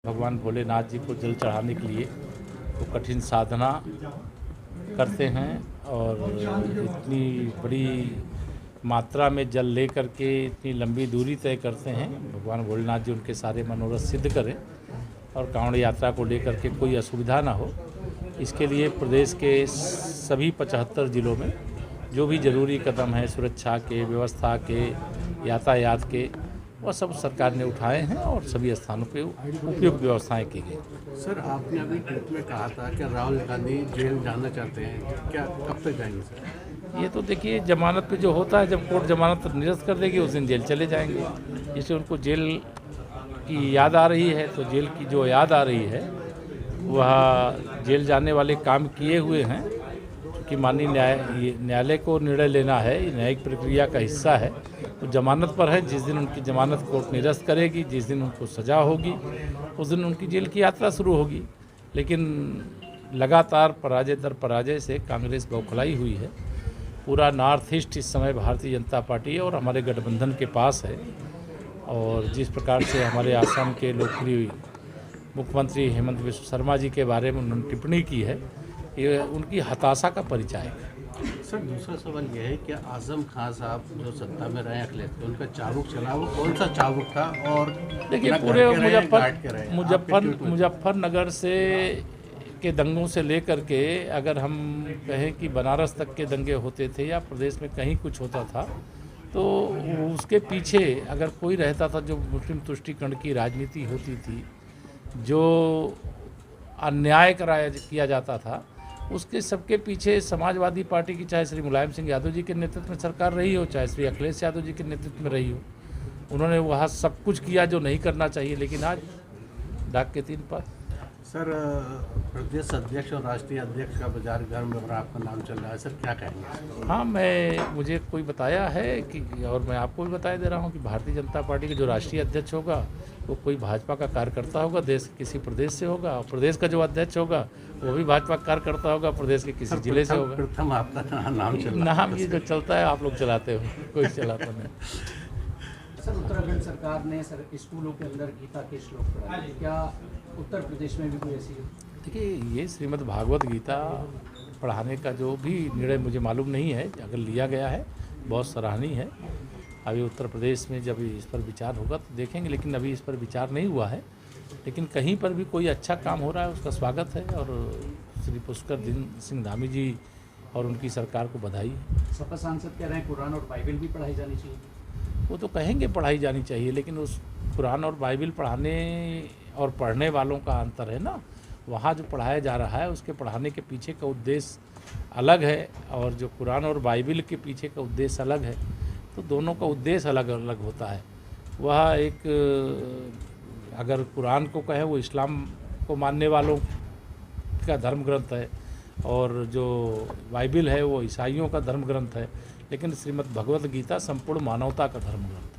भगवान भोलेनाथ जी को जल चढ़ाने के लिए वो कठिन साधना करते हैं और इतनी बड़ी मात्रा में जल ले करके इतनी लंबी दूरी तय करते हैं। भगवान भोलेनाथ जी उनके सारे मनोरथ सिद्ध करें और कांवड़ यात्रा को लेकर के कोई असुविधा ना हो, इसके लिए प्रदेश के सभी 75 जिलों में जो भी ज़रूरी कदम है सुरक्षा के, व्यवस्था के, यातायात के, वह सब सरकार ने उठाए हैं और सभी स्थानों पे उपयुक्त व्यवस्थाएं की गई। सर, आपने अभी ट्वीट में कहा था कि राहुल गांधी जेल जाना चाहते हैं, क्या कब तक जाएंगे सर? ये तो देखिए, जमानत पे जो होता है, जब कोर्ट जमानत निरस्त कर देगी उस दिन जेल चले जाएंगे। जिससे उनको जेल की याद आ रही है, तो जेल की जो याद आ रही है वह जेल जाने वाले काम किए हुए हैं कि माननीय न्यायालय को निर्णय लेना है, न्यायिक प्रक्रिया का हिस्सा है। तो जमानत पर है, जिस दिन उनकी जमानत कोर्ट निरस्त करेगी, जिस दिन उनको सज़ा होगी उस दिन उनकी जेल की यात्रा शुरू होगी। लेकिन लगातार पराजय दर पराजय से कांग्रेस बौखलाई हुई है। पूरा नॉर्थ ईस्ट इस समय भारतीय जनता पार्टी और हमारे गठबंधन के पास है और जिस प्रकार से हमारे आसाम के लोकप्रिय मुख्यमंत्री हेमंत बिस्व शर्मा जी के बारे में उन्होंने टिप्पणी की है, ये उनकी हताशा का परिचायक है। सर, दूसरा सवाल यह है कि आजम खान साहब जो सत्ता में रहे अखिलेश के, उनका चाबुक चला, वो कौन सा चाबुक था? और देखिए, पूरे मुजफ्फरनगर से के दंगों से लेकर के अगर हम कहें कि बनारस तक के दंगे होते थे या प्रदेश में कहीं कुछ होता था, तो उसके पीछे अगर कोई रहता था, जो मुस्लिम तुष्टीकरण की राजनीति होती थी, जो अन्याय किया जाता था, उसके सबके पीछे समाजवादी पार्टी की, चाहे श्री मुलायम सिंह यादव जी के नेतृत्व में सरकार रही हो, चाहे श्री अखिलेश यादव जी के नेतृत्व में रही हो, उन्होंने वहाँ सब कुछ किया जो नहीं करना चाहिए। लेकिन आज डाक के 3 पद। सर, प्रदेश अध्यक्ष और राष्ट्रीय अध्यक्ष का बाजार गर्म में आपका नाम चल रहा है, सर क्या कहेंगे? हाँ, मुझे कोई बताया है कि, और मैं आपको भी बताया दे रहा हूँ कि भारतीय जनता पार्टी के जो राष्ट्रीय अध्यक्ष होगा वो कोई भाजपा का कार्यकर्ता होगा, देश किसी प्रदेश से होगा, और प्रदेश का जो अध्यक्ष होगा वो भी भाजपा का कार्यकर्ता होगा, प्रदेश के किसी जिले से होगा। प्रथम आपका नाम चल रहा है। नाम ये जो चलता है आप लोग चलाते हो, कोई चलाता नहीं। सर, उत्तराखंड सरकार ने स्कूलों के अंदर गीता के श्लोक पढ़ाए, क्या उत्तर प्रदेश में भी कोई ऐसी? देखिए, ये श्रीमद् भागवत गीता पढ़ाने का जो भी निर्णय मुझे मालूम नहीं है, अगर लिया गया है बहुत सराहनीय है। अभी उत्तर प्रदेश में जब इस पर विचार होगा तो देखेंगे, लेकिन अभी इस पर विचार नहीं हुआ है। लेकिन कहीं पर भी कोई अच्छा काम हो रहा है उसका स्वागत है और श्री पुष्कर सिंह धामी जी और उनकी सरकार को बधाई है। सपा सांसद कह रहे हैं कुरान और बाइबल भी पढ़ाई जानी चाहिए। वो तो कहेंगे पढ़ाई जानी चाहिए, लेकिन उस कुरान और बाइबल पढ़ाने और पढ़ने वालों का अंतर है ना। वहाँ जो पढ़ाया जा रहा है उसके पढ़ाने के पीछे का उद्देश्य अलग है और जो कुरान और बाइबल के पीछे का उद्देश्य अलग है, तो दोनों का उद्देश्य अलग अलग होता है। वह एक, अगर कुरान को कहें वो इस्लाम को मानने वालों का धर्म ग्रंथ है और जो बाइबल है वो ईसाइयों का धर्म ग्रंथ है, लेकिन श्रीमद् भगवत गीता संपूर्ण मानवता का धर्म ग्रंथ है।